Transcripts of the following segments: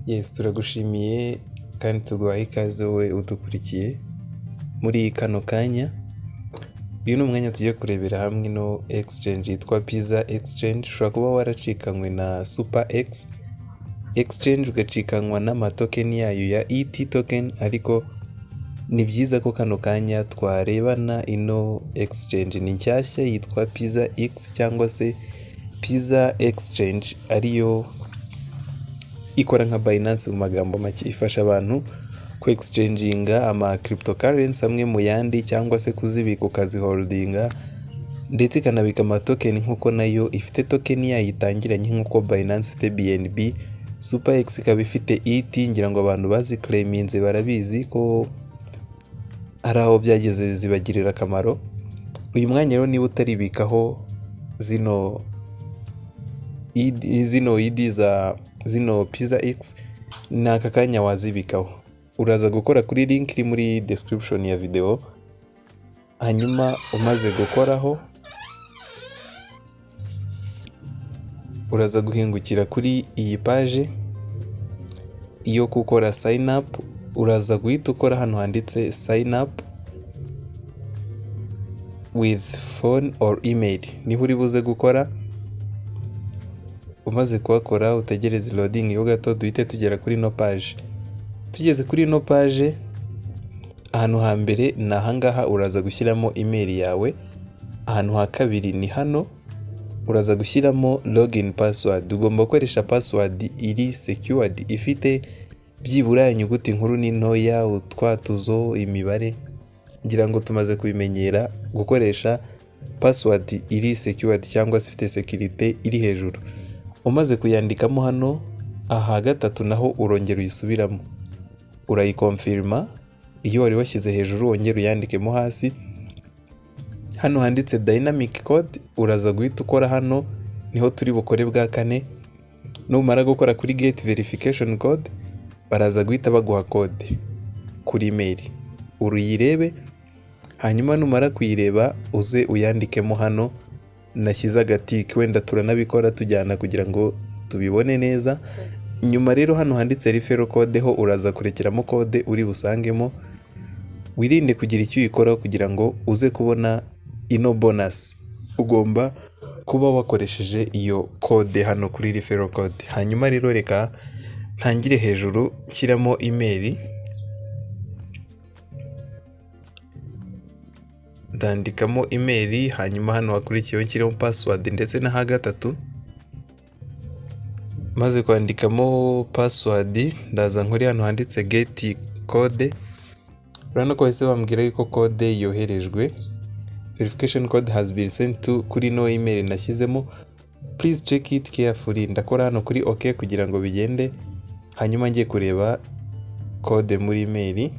Yes, turagushimiye kandi tuguhaye ikaze wowe udukurikiye muri kano kanya. Uyu ni umwanya tugiye kurebera hamwe no exchange yitwa Pizza Exchange. Ushobora kuba waracikanywe na Superex Exchange ugacikanywa n'amatoken yayo ya ET token, ariko ni byiza ko kano kanya twarebana ino exchange ni nshyashya yitwa Pizza X cyangwa se Pizza Exchange, ariyo ikora nka Binance mu magambo make, ifasha abantu ku exchanginga ama cryptocurrency amwe mu yandi cyangwa se kuzibika ukaziholdinga, ndetse ikanabika amatoken nkuko nayo ifite token yayo itangiranye nkuko Binance ifite BNB. Superex ikaba ifite ET, ngira ngo abantu baziclaiminze barabizi ko ari aho byageze zibagirira akamaro. Uyu mwanya rero niba utaribikaho zino Pizza X, ni aka kanya wazibikaho. Uraza gukora kuri link iri muri description ya video, hanyuma umaze gukoraho uraza guhingukira kuri iyi page iyo gukora sign up. Uraza guhita ukora hano handitse sign up with phone or email, niho uri buze gukora. Umaze kuhakora utegereze loading yo gato, duhite tugera kuri no page. Tugeze kuri no page, ahantu hambere ni ahangaha uraza gushyiramo email yawe. Ahantu ha kabiri ni hano, uraza gushyiramo login password. Ugomba gukoresha password iri secured, ifite byibura inyuguti nkuru n'intoya, utwatuzo, imibare. Ngira ngo tumaze kubimenyera gukoresha password iri secured cyangwa se ifite security iri hejuru. Umaze kuyandikamo hano, aha gatatu naho urongera uyisubiramo, urayikonfirma. Iyo wari washyize hejuru wongera uyandikemo hasi. Hano handitse dynamic code, uraza guhita ukora hano, niho turi bukore bwa kane. Numara gukora kuri get verification code, baraza guhita baguha code kuri email, uruyirebe. Hanyuma numara kuyireba uze uyandikemo hano. Nashyize agatiki, wenda turanabikora tujyana kugira ngo tubibone neza. Nyuma rero hano handitse referral code ho uraza kurekeramo code uri busangemo. Wirinde kugira icyo uyikoraho kugira ngo uze kubona ino bonus. Ugomba kuba wakoresheje iyo code hano kuri referral code. Hanyuma rero reka ntangire hejuru nshyiramo email. Ndandikamo email, hanyuma hano hakurikiyeho nshyiramo password ndetse na ha gatatu. Maze kwandikamo password, ndaza nkuri hano handitse get code. Urabona ko bahise bambwira yuko code yoherejwe. Verification code has been sent to kuri no email nashyizemo. Please check it carefully. Ndakora hano kuri OK kugira ngo bigende. Hanyuma ngiye kureba code muri email.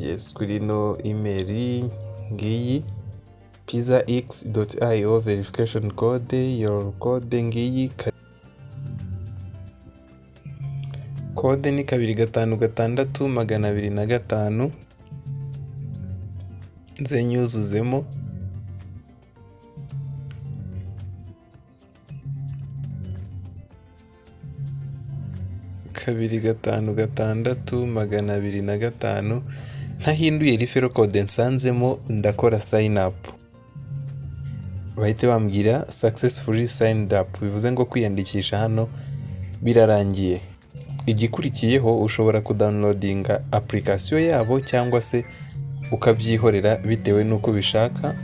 Yes, kuri no email ngiyi pizzax.io verification code, your code ngiyi. Code ni 2566205. Nze nyuzuzemo. Kabiri 2566205. Ntahinduye referral code nsanzemo, ndakora sign up. Bahite bambwira successfully signed up, bivuze ngo kwiyandikisha hano birarangiye. Igikurikiyeho ushobora kudownloadinga application yabo cyangwa se ukabyihorera bitewe nuko bishaka.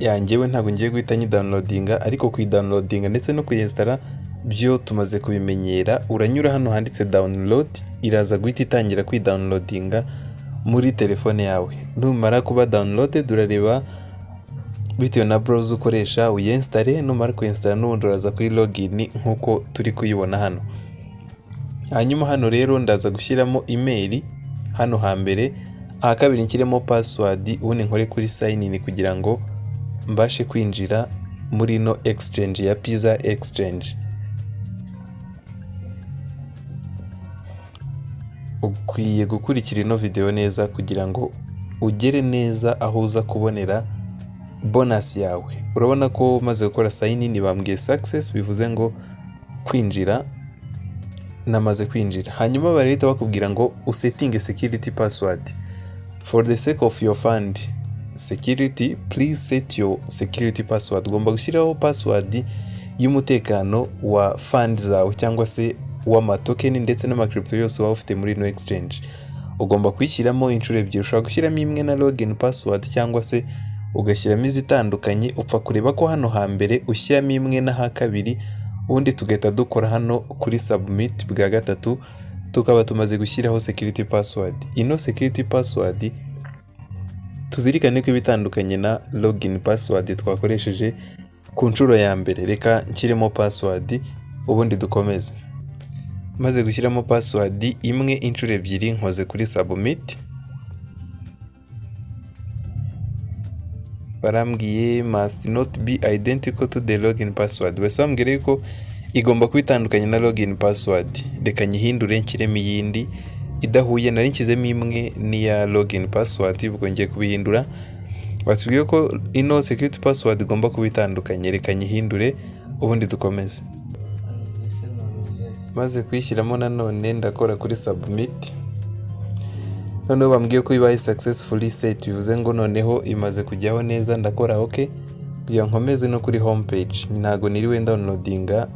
Yanjyewe ntabwo ngiye guhita nyidownloadinga, ariko kuyidownloadinga ndetse no kuyinstalla byo tumaze kubimenyera. Uranyura hano handitse download, iraza guhita itangira kwidownloadinga muri telefone yawe. Numara kuba downloaded urareba bitewe na browser ukoresha uyinstall. Numara kuyinstalla n'ubundi uraza kuri login nkuko turi kuyibona hano. Hanyuma hano rero ndaza gushyiramo email hano hambere, aha kabiri nshyiremo password, ubundi nkore kuri sign in kugira ngo mbashe kwinjira muri no exchange ya Pizza Exchange. Ukwiye gukurikira ino video neza kugira ngo ugere neza aho uza kubonera bonus yawe. Urabona ko umaze gukora sign in bambwiye success, bivuze ngo kwinjira, namaze kwinjira. Hanyuma barahita bakubwira ngo usetting security password. For the sake of your fund security, please set your security password. Ugomba gushyiraho password y'umutekano wa fund zawe cyangwa se w'amatokeni ndetse n'amakrypto yose waba ufite muri no exchange. Ugomba kwishyiramo inshuro ebyiri. Ushobora gushyiramo imwe na login password cyangwa se ugashyiramo izitandukanye. Upfa kureba ko hano hambere ushyiramo imwe na ha kabiri, ubundi tugahita dukora hano kuri submit bwa gatatu, tukaba tumaze gushyiraho security password. Ino security password tuzirikane ko ibitandukanye na login password twakoresheje ku nshuro ya mbere. Reka nshyiremo password ubundi dukomeze. Maze gushyiramo password imwe inshuro ebyiri, nkoze kuri submit. Barambwiye must not be identical to the login password. Bese bambwira ko igomba kuba itandukanye na login password. Reka nyihindure nshyiremo iyindi idahuye. Nari nshyizemo imwe n'iya login password, ubwo ngiye kubihindura. Batubwiye ko ino security password igomba kuba itandukanye. Reka nyihindure ubundi dukomeze. Maze kuyishyiramo nanone ndakora kuri submit. Noneho bambwiye ko ibaye successfully set, bivuze ngo noneho imaze kujyaho neza. Ndakora okay kugira nkomeze no kuri home page. Ntago niriwe downloadinga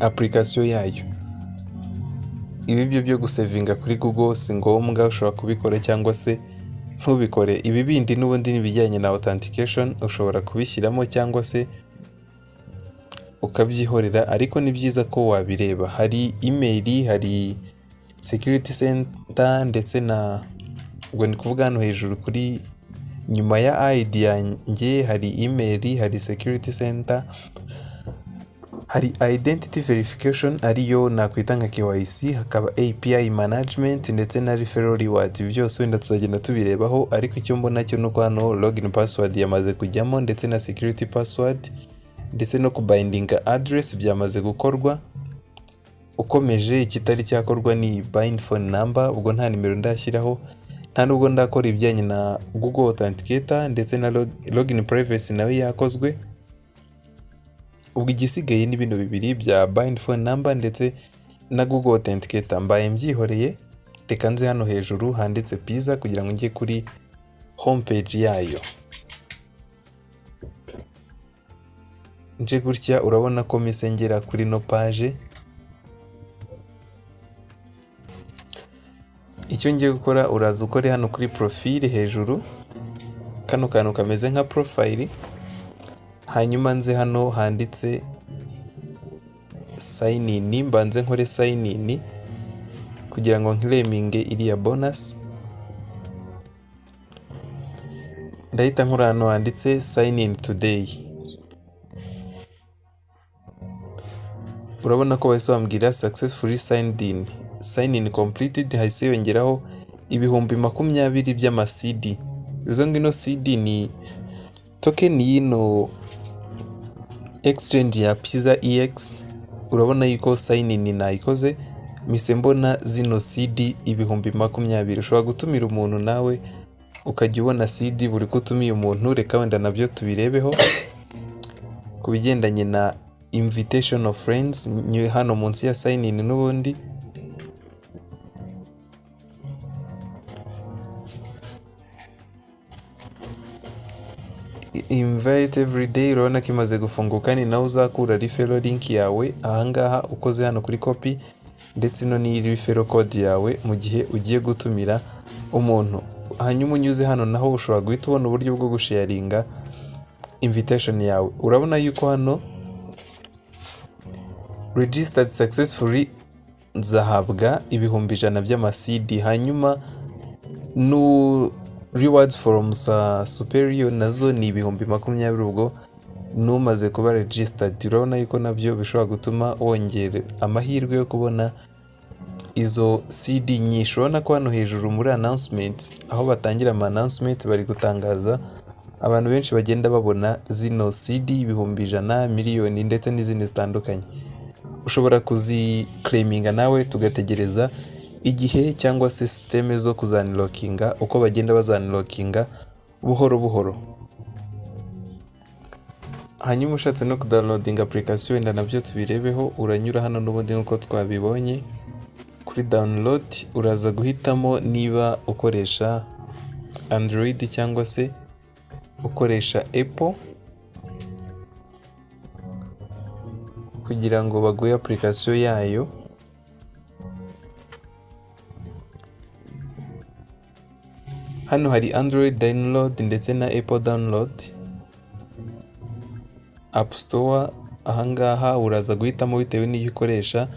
application yayo. Ibi byo gusavinga kuri Google si ngombwa, ushobora kubikora cyangwa se ntubikore. Ibi bindi n'ubundi nibijyanye na authentication ushobora kubishyiramo cyangwa se ukabyihorera, ariko ni byiza ko wabireba. Hari email, hari security center ndetse na, ubwo ni kuvuga hano hejuru kuri nyuma ya ID yanjye hari email, hari security center, hari identity verification ariyo nakwita nka KYC, hakaba API management ndetse na referral reward. Ibi byose wenda tuzagenda tubirebaho, ariko icyo mbona cyo nuko hano login password yamaze kujyamo ndetse na security password ndetse no kubindinga address byamaze gukorwa. Ukomeje ikitari cyakorwa ni bind phone number, ubwo nta nimero ndashyiraho, nta nubwo ndakora ibijyanye na Google Authenticator ndetse na login privacy nawe yakozwe. Ubwo igisigaye ni bino bibiri bya bind phone number ndetse na Google Authenticator. Mbaye mbyihoreye, reka nze hano hejuru handitse pizza kugira ngo njye kuri home page yayo. Nje gutya urabona ko misengera kuri no page. Icyo ngiye gukora, uraza ukore hano kuri profile hejuru, kano kantu kameze nka profile. Hanyuma nze hano handitse sign in, mbanze nkore sign in kugira ngo claiminge iriya bonus. Ndahita nkora hano handitse sign in today. Urabona ko bahise bambwira successfully signed in, sign in completed. Hahise yongeraho 20,000 by'ama CD. Bivuze ngo ino CD ni token y'ino exchange ya Pizza EX. Urabona yuko sign in nayikoze, mise mbona zino CD 20,000. Ushobora gutumira umuntu nawe ukajya ubona CD buri kutumiye umuntu. Reka wenda nabyo tubirebeho kubigendanye na invitation of friends hano munsi ya sign in. N'ubundi invite every day, urabona ko imaze gufunguka. Ni nawe uzakura referral link yawe ahangaha ukoze hano kuri copy, ndetse no ni referral code yawe mu gihe ugiye gutumira umuntu. Hanyuma unyuze hano naho ushobora guhita ubona uburyo bwo gusharinga invitation yawe. Urabona yuko hano registered successfully nzahabwa 100,000 by'ama CD. Hanyuma no rewards from superior nazo ni 20,000. Ubwo numaze kuba registered, urabona yuko nabyo bishobora gutuma wongera amahirwe yo kubona izo CD nyinshi. Urabona ko hano hejuru muri announcement, aho batangira ama announcement bari gutangaza, abantu benshi bagenda babona zino CD 100,000, miliyoni ndetse n'izindi zitandukanye. Ushobora kuziclaiminga nawe tugategereza igihe cyangwa se systeme zo kuzanlockinga uko bagenda bazanlockinga buhoro buhoro. Hanyuma ushatse no kudownloading application wenda nabyo tubirebeho, uranyura hano n'ubundi nkuko twabibonye kuri download, uraza guhitamo niba ukoresha Android cyangwa se ukoresha Apple kugira ngo baguhe application yayo. Hano hari Android download ndetse na Apple download. App Store ahangaha uraza guhitamo bitewe n'iyo ukoresha.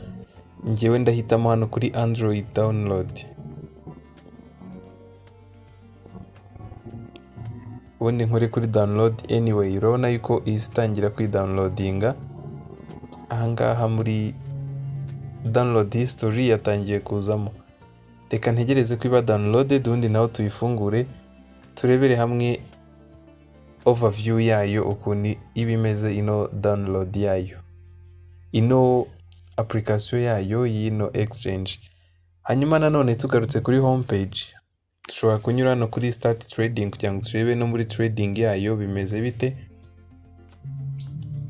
Njyewe ndahitamo hano kuri Android download. Ubundi nkore kuri download anyway. Urabona yuko izitangira kuri downloadinga. Ahangaha muri download history yatangiye kuzamo. Reka ntegereze ko iba downloaded ubundi naho tuyifungure turebere hamwe overview yayo ukuntu iba imeze ino download yayo, ino application yayo y'ino exchange. Hanyuma nanone tugarutse kuri homepage dushobora kunyura hano kuri start trading kugira ngo turebe no muri trading yayo bimeze bite.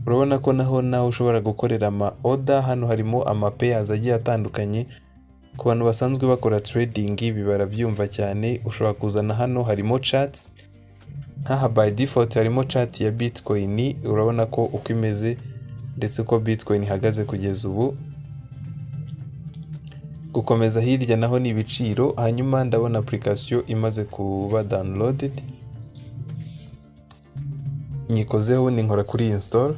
Urabona ko naho ushobora gukorera ama order. Hano harimo ama pairs agiye atandukanye ku bantu basanzwe bakora trading, ibi barabyumva cyane. Ushobora kuzana hano harimo charts, nkaha by default harimo chart ya Bitcoin. Urabona ko uko imeze ndetse ko Bitcoin ihagaze kugeza ubu. Gukomeza hirya naho ni ibiciro. Hanyuma ndabona application imaze kuba downloaded, nyikozeho ni nkora kuri install,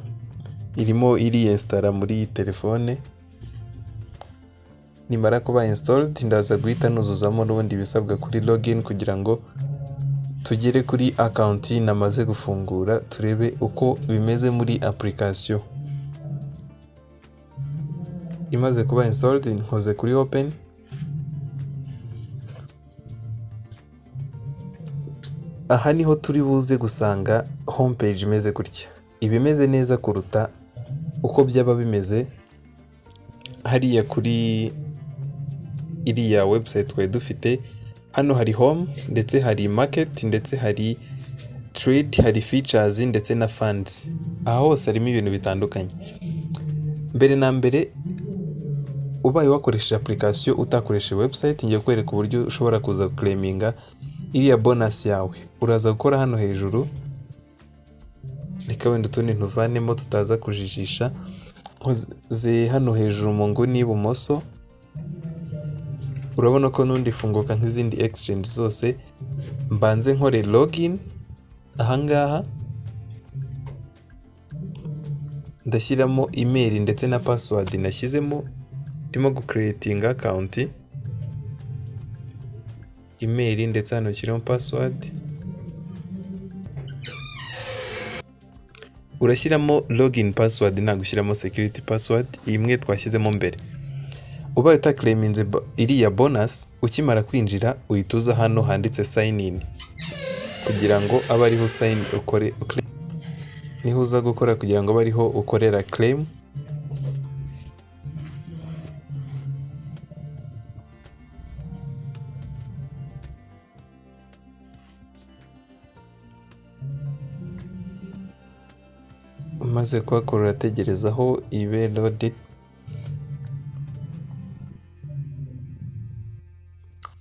irimo install muri telefone. Nimara kuba installed ndaza guhita nuzuzamo n'ubundi bisabwa kuri login kugira ngo tugere kuri account namaze gufungura turebe uko bimeze muri application. Imaze kuba installed nkoze kuri open. Aha niho turi buze gusanga homepage imeze gutya. Ibimeze neza kuruta uko byaba bimeze hariya kuri iriya website twe dufite. Hano hari home ndetse hari market ndetse hari trade, hari features ndetse na funds. Aha hose harimo ibintu bitandukanye. Mbere na mbere ubaye wakoresha application utakoresha website, ngiye kwereka uburyo ushobora kuza claiminga iriya bonus yawe. Uraza gukora hano hejuru, reka wenda utundi ntuvanemo tutaza kujijisha. Nkoze hano hejuru mu nguni y'ibumoso, urabona ko nundi funguka nk'izindi exchange zose. Mbanze nkore login. Ahangaha ndashyiramo email ndetse na password nashyizemo. Ndimo gucreating account, email ndetse hano nshyiramo password. Urashyiramo login password, nta gushyiramo security password imwe twashyizemo mbere. Ubaye utakleminze iriya bonus, ukimara kwinjira uhituza hano handitse sign in kugira ngo abe ariho sign ukore, niho uza gukora kugira ngo abe ariho ukorera claim. Umaze kuhakora urategerezaho ibe loaded.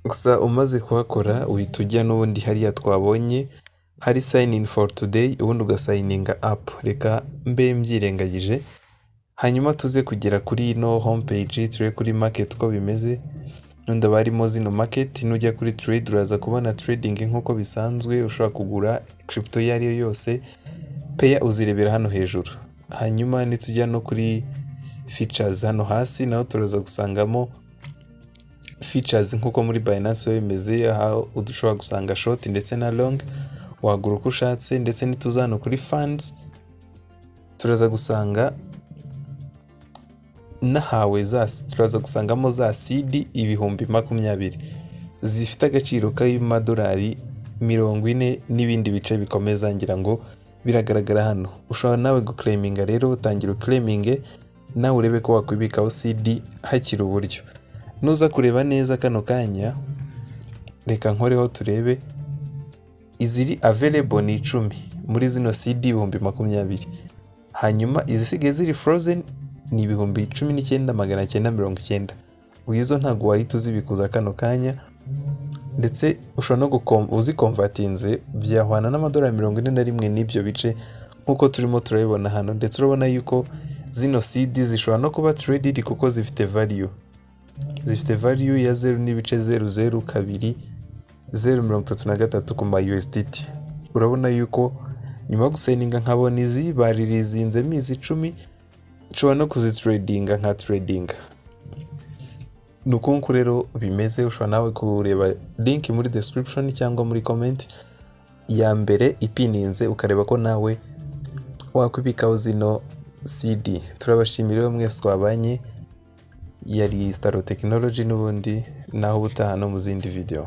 Gusa umaze kuhakora uhita ujya n'ubundi hariya twabonye hari sign in for today, ubundi ugasigninga up. Reka mbe mbyirengagije. Hanyuma tuze kugera kuri ino homepage turebe kuri market uko bimeze. Nunda barimo zino market, nujya kuri trade uraza kubona trading nkuko bisanzwe. Ushobora kugura crypto yari yose, pair uzirebera hano hejuru. Hanyuma nitujya no kuri features hano hasi, naho turaza gusangamo features nkuko muri Binance bimeze. Aha udushobora gusanga short ndetse na long, wagura uko ushatse. Ndetse nituzano kuri funds turaza gusanga nahawe turaza gusangamo za seed 20,000 zifite agaciro k'amadolari 40 n'ibindi bice bikomeza, ngira ngo biragaragara hano. Ushobora nawe guclaiminga, rero utangira uclaiminge nawe urebe ko wakwibikaho seed hakiri uburyo. nuza kureba neza kano kanya reka nkoreho turebe iziri available ni 10 muri zino CD 20,000 hanyuma izisigaye ziri frozen ni 19,990 uyizo ntago wahita uzibikuza kano kanya ndetse ushobora no uzikonvatinze byahwana n'amadolari 41 n'ibyo bice nkuko turimo turabibona hano ndetse urabona yuko zino CD zishobora no kuba traded kuko zifite value ya 0.002 0.33 ku USDT urabona yuko nyuma guseninga nkabona izi baririzinzemo izi 10 nshobora no kuzitradinga nka tradinga nuko rero bimeze ushobora nawe kureba link muri description cyangwa muri comment ya mbere ipininze ukareba ko nawe wakwibikaho zino CD turabashimira mwese twabanye yari Star Technology n'ubundi naho ubutaha no mu zindi video